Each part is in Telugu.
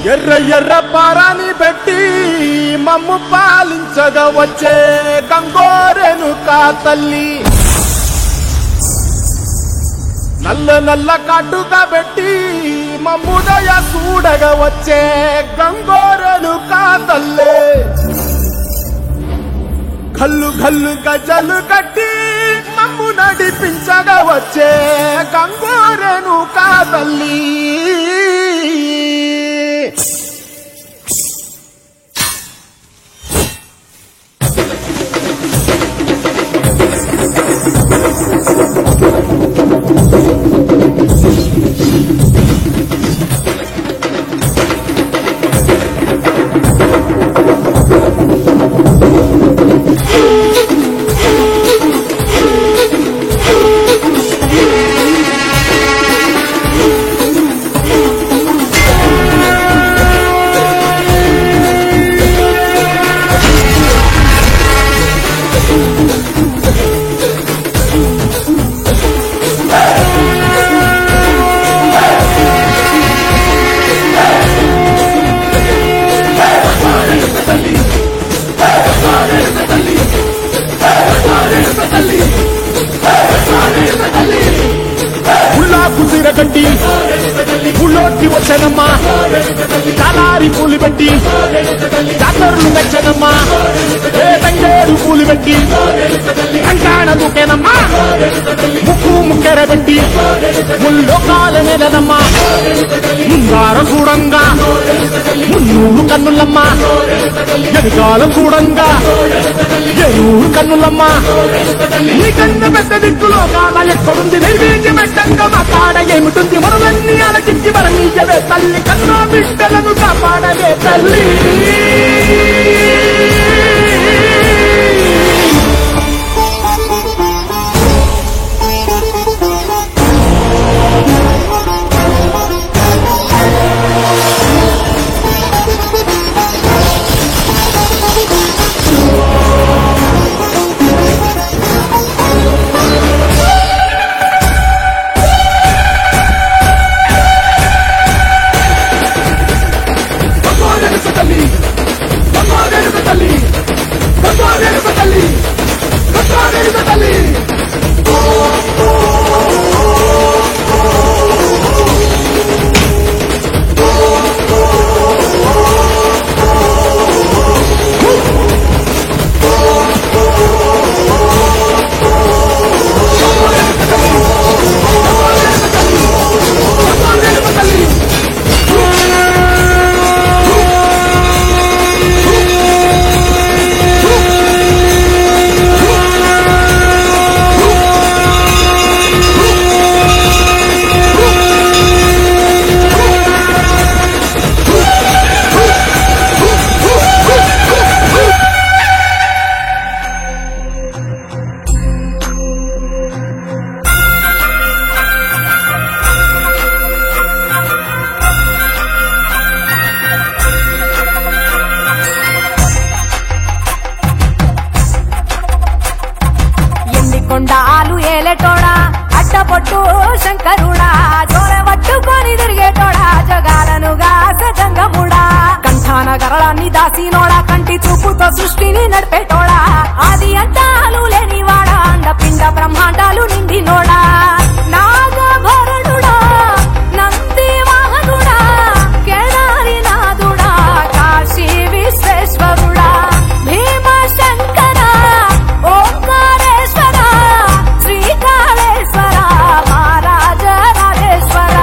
ఎర్ర ఎర్ర పారాని పెట్టి మమ్ము పాలించగా వచ్చే గంగోరేణుకా తల్లి నల్ల నల్ల కాటుగా పెట్టి మమ్ముదయ చూడగా వచ్చే గంగోరేణుకా తల్లి గల్లు గల్లు గజలు కట్టి మమ్ము నడిపించగా వచ్చే గంగోరేణుకా తల్లి గడ్డి పుల్లోకి వచ్చనమ్మా కాలారి పూలు పెట్టి జాతరలు మెచ్చనమ్మా తంగేడు పూలు పెట్టి కంకాణ దూకేనమ్మా ముక్కు ముక్కెర పెట్టి ముల్లోకాల నెలనమ్మా ముంగార చూడంగా మున్నూరు కన్నులమ్మా ఎదుగాల చూడంగా ఏనూరు కన్నులమ్మా నీ కన్న పెద్ద దిక్కులో కాల ఎక్కడుంది నైవేద్యం పెట్టంగా మా కాడ ఏమిటుంది మనలన్నీ ఆలకించి మరణీయవే తల్లి కన్నా బిడ్డలను కాపాడవే తల్లి కొండాలు ఏలేటోడా అడ్డపొట్టు శంకరుడా జోర పట్టుకొని తిరిగేటోడా జగాలను గాస జంగముడా కంఠాన గరళాన్ని దాసినోడా కంటి చూపుతో సృష్టిని నడిపేటోడా ఆది అంతాలు లేనివాడా అండపిండ బ్రహ్మాండాలు నిండినోడా నాగభరణుడా నంది వాహనుడా కేదారి నాథుడా కాశీ విశ్వేశ్వరుడా భీమ శంకర ఓంకారేశ్వర శ్రీకాళేశ్వర మహారాజ రాజేశ్వర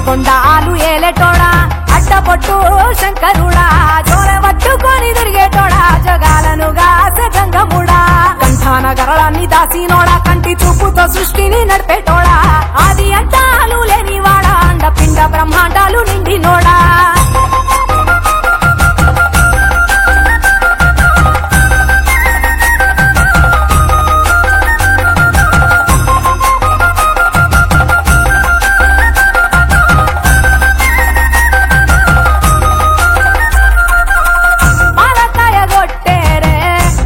కొండాలు ఏలేటోడా అడ్డపొట్టు శంకరుడా జోర పట్టుకొని తిరిగేటోడా జగాలను గాస జంగముడా కంఠాన గరళాన్ని దాసినోడా కంటి చూపుతో సృష్టిని నడిపేటోడా ఆది అంతాలు లేనివాడా అండపిండ బ్రహ్మాండాలు నిండినోడా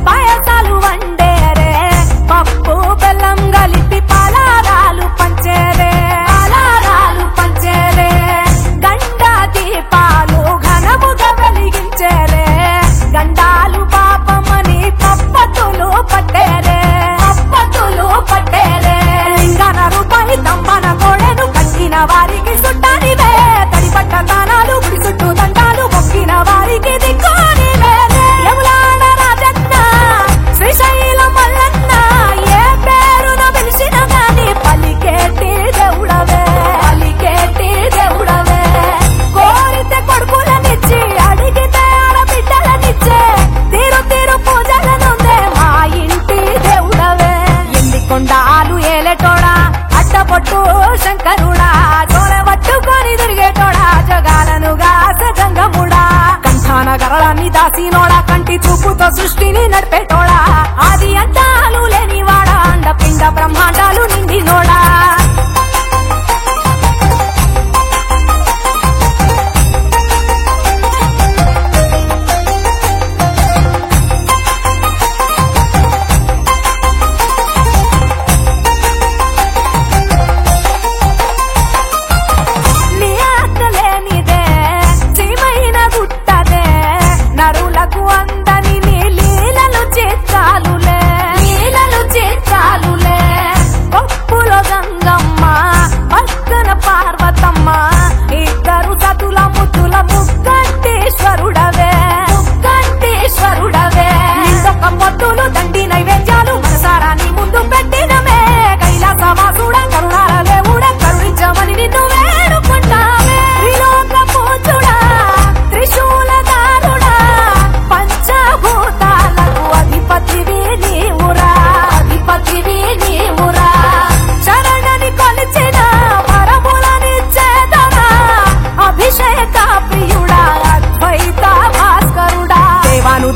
పాయసాలు వండేరే పప్పు బెల్లం కలిపి పలారాలు పంచే తంటాలు గుడి చుట్టూ తంటాలు మొక్కిన వారికి దిక్కు నీవే యములాడ రాజన్న శ్రీశైలం మల్లన్న ఏ పేరున పిలిచిన గాని పలికేటి దేవుడవే కోరితే కొడుకులనిచ్చి అడిగితే ఆడబిడ్డలనిచ్చే తీరు తీరు పూజలనుందే మా ఇంటి దేవుడవే ఎన్ని కొండాలు ఏలేటోడా అట్టపొట్టు శంకరుడా జోల పట్టుకొని తిరిగేటోడా జగాలను గాసె జంగముడా కంఠాన గరళాన్ని దాసినోడా కంటి చూపుతో సృష్టిని నడిపేటోడా ఆది అంతాలు లేనివాడా అండపిండ బ్రహ్మాండాలు నిండినోడా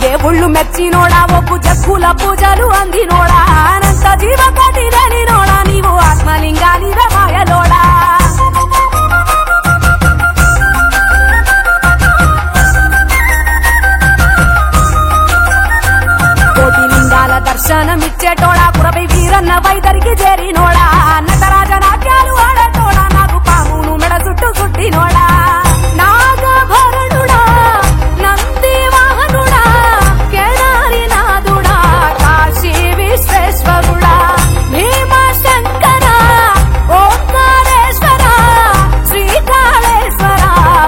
దేవుళ్ళు మెచ్చినోడా ఒప్పు జక్కుల పూజలు అందినోడా అనంత జీవకోటి లేనినోడా నీవు ఆత్మలింగానివే మాయలోడా కోటి లింగాల దర్శనమిచ్చేటోడా పురపై వీరన్న వైదరికి చేరినోడా నటరాజ నాట్యాలు ఆడటోడా నాకు పామును మెడ చుట్టూ చుట్టినోడా నాగభరణుడా నంది వాహనుడా కేదారినాథుడా కాశీ విశ్వేశ్వరుడా భీమశంకర ఓంకారేశ్వర శ్రీకాళేశ్వర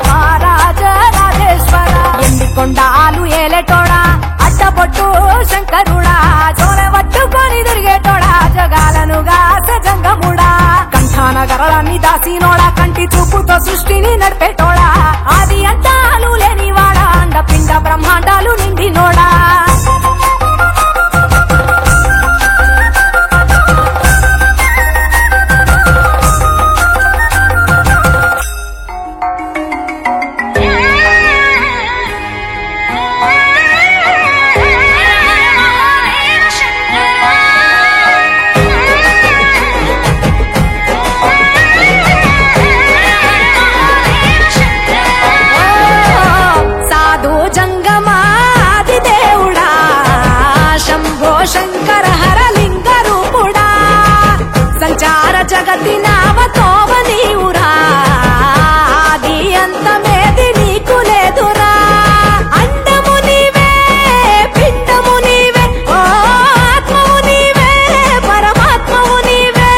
మహారాజ రాజేశ్వర ఎన్ని కొండాలు ఏలేటోడా అట్టపొట్టు శంకరుడా జోల పట్టుకొని తిరిగేటోడా జగాలను గాసె జంగముడా కంఠాన గరళాన్ని దాసినోడా కంటి చూపుతో సృష్టిని నడిపేటోడా ఆది అంతాలు లేనివాడా అండపిండ బ్రహ్మాండాలు నిండినోడా శంకర హరలింగ రూపుడా సంచార జగతి నామతోవ నీవురా ఆది అంతమేది నీకు లేదురా అండము నీవే పిండము నీవే ఓ ఆత్మవు నీవే పరమాత్మవు నీవే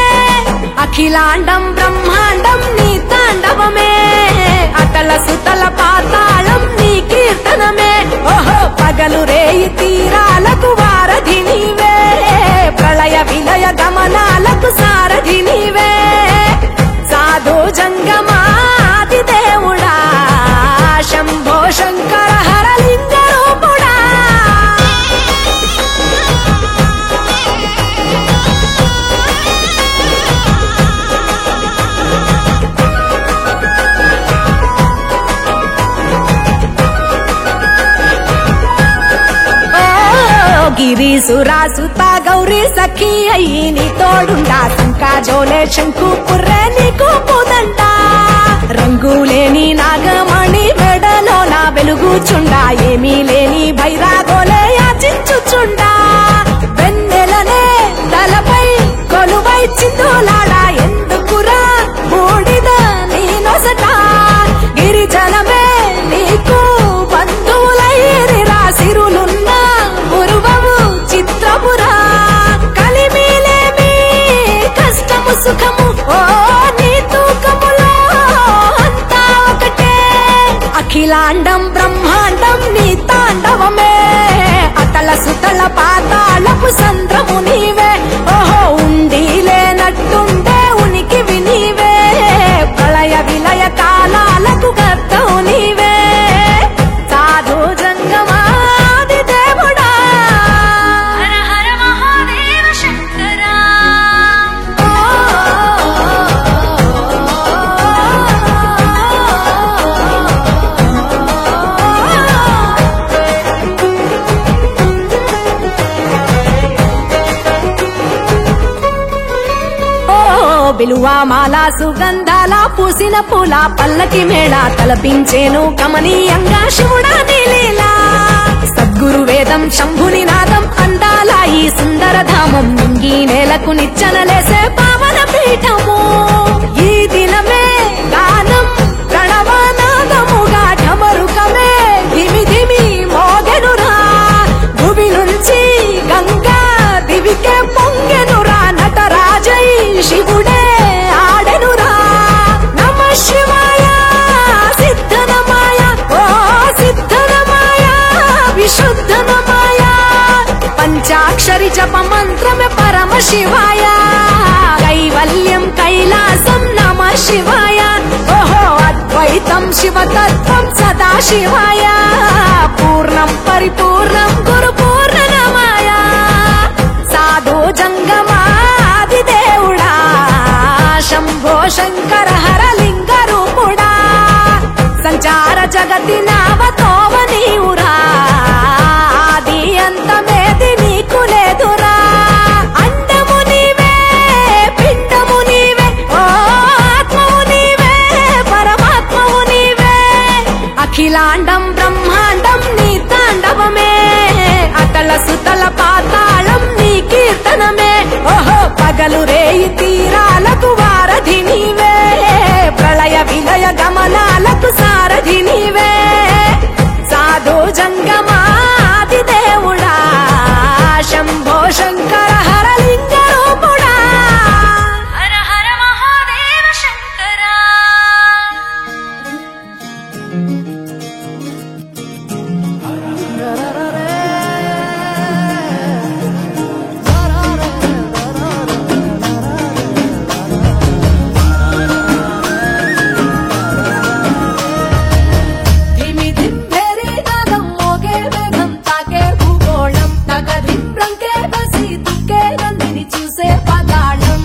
అఖిలాండం బ్రహ్మాండం నీ తాండవమే అతల సుతల పాతాళం నీ కీర్తనమే ఓహో పగలు రేయి తీరాలకు వారధి నీవే ప్రళయ విలయ గమనాలకు సారథి నీవే సాధు జంగమాది దేవుడా శంభో శంకర హరలింగ రూపుడా గిరీసురాసుత గౌరీ సఖీ అయ్యి నీ తోడుండా శంకా జోలే శంకు పుర్రే నీకు పూదంట రంగులేని నాగమణి మెడలో నా వెలుగుచుండా ఏమీ లేని భైరాగోలే యాచించుచుండా వెన్నెలనే తలపై కొలువై చిందులాడా ఎందుకురా బూడిద నీ నొసట గిరిజనమే నీకు బంధువులైరిరా సిరులున్న ఉరువవు చిత్రపురా కలిమిలేమి కష్టము సుఖము ఓ నీ తూకములో అంతా ఒకటే అఖిలాండం బ్రహ్మాండం నీ తాండవమే అతల సుతల పాతాళపు సంద్రము నీవే ఓహో ఉండి లేనట్టుండే ఉనికివి నీవే ప్రళయ విలయ కాలాలకు కర్తవు నీవే సాధు జంగమాది దేవుడా హర హర మహాదేవ శంకరా విలువా మాల సుగంధాల పూసిన పూల పల్లకి మేళ తలపించేను కమనీయంగా శివుడా నీలీలా సద్గురు వేదం శంభుని నాదం అందాల ఈ సుందర ధామం నింగి నేలకు నిచ్చనలేసే పావన పీఠము ఈ దినమే గానం ప్రణవనాదముగా ఢమరుకమే ధిమి ధిమి మోగెనురా భువి నుంచి గంగా దివికే పొంగెనురా నటరాజై శివుడే ఆడెనురా నమ శివాయ సిద్ధనమాయ ఓ సిద్ధనమాయ విశుద్ధనమాయ పంచాక్షరి జప మంత్రమే పరమ శివాయ కైవల్యం కైలాసం నమ శివాయ ఓహో అద్వైతం శివతత్వం సదా శివాయ పూర్ణం పరిపూర్ణం గురు పూర్ణనమాయ సాధు జంగమాది దేవుడా శంభో శంకర హర లింగ రూపుడా సంచార జగతి నావతోవ నీవురా ఆది అంతమేది నీకు లేదురా అండము నీవే పిండము నీవే ఓ ఆత్మవు నీవే పరమాత్మవు నీవే అఖిలాండం బ్రహ్మాండం నీ తాండవమే అతల సుతల పాతాళం నీ కీర్తనమే ఓహో పగలు రేయి తీరాలకు వారధి నీవే ప్రళయ విలయ గమనాలకు సారథి నీవే సాధు జంగమాది దేవుడా శంభో శంకర హర లింగ రూపుడా హర హర మహాదేవ శంకరా ధిమి ధింభేరి నాదం మోగే వేగం తాకే భూగోళం తగధిం రంకే బసి దుఃఖే నందిని చూసే పదాళం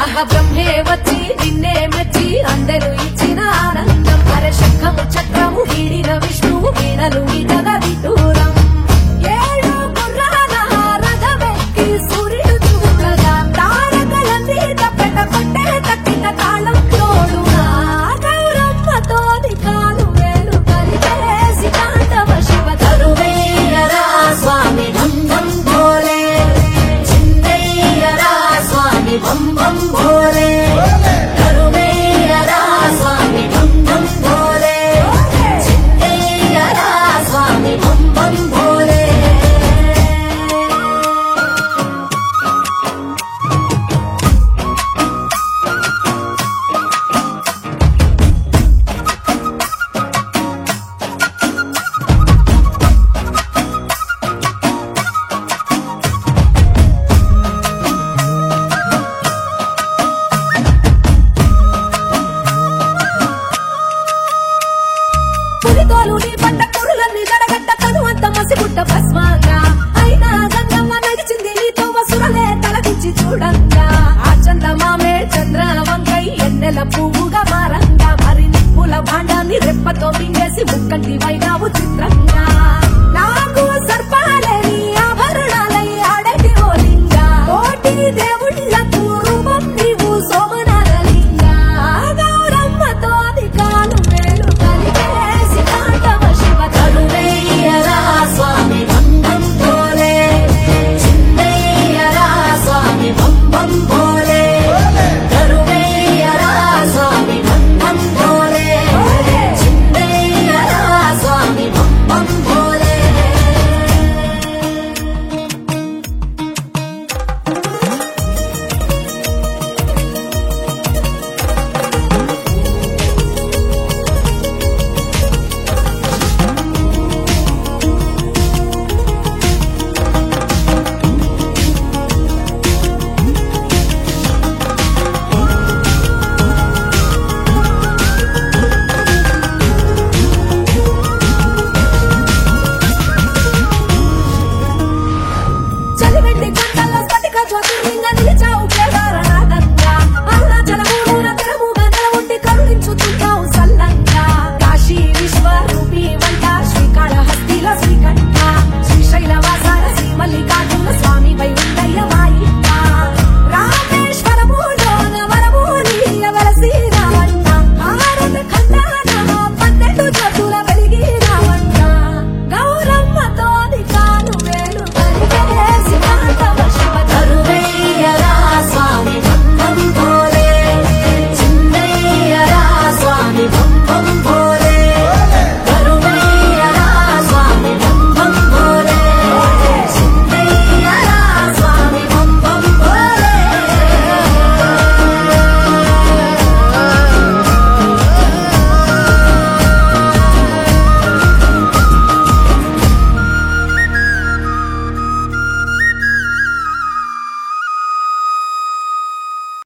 అహ బ్రహ్మే వచ్చి నిన్నే మెచ్చి అందరూ ఇచ్చిన ఆనందం హర శంఖము చక్రము వీడిన విష్ణువు వీణలు ఈ జగదిటూరం ఏడు గుర్రాల రథమెక్కి సూర్యుడు చూడగా తారకలన్నీ తప్పెట కొట్టే తక్కిన తాళం తోడుగా గౌరమ్మతోని కాలు వేలు కలిపేసి తాండవ శివ తరువేయరా స్వామి ఢం ఢం భోలే చిందయ్యరా స్వామి బం బం భోలే తరువేయరా స్వామి ఢం ఢం భోలే చిందయ్యరా స్వామి బం బం భోలే పులితోలు నీ పంట కురులన్నీ జడగట్ట తనువంత మసిగుట్ట భస్మంగా అయినా గంగమ్మ నడిచింది నీతో వసురలే తలదించి చూడంగా ఆ చందమామే చంద్ర వంకై ఎన్నెల పువ్వుగా మార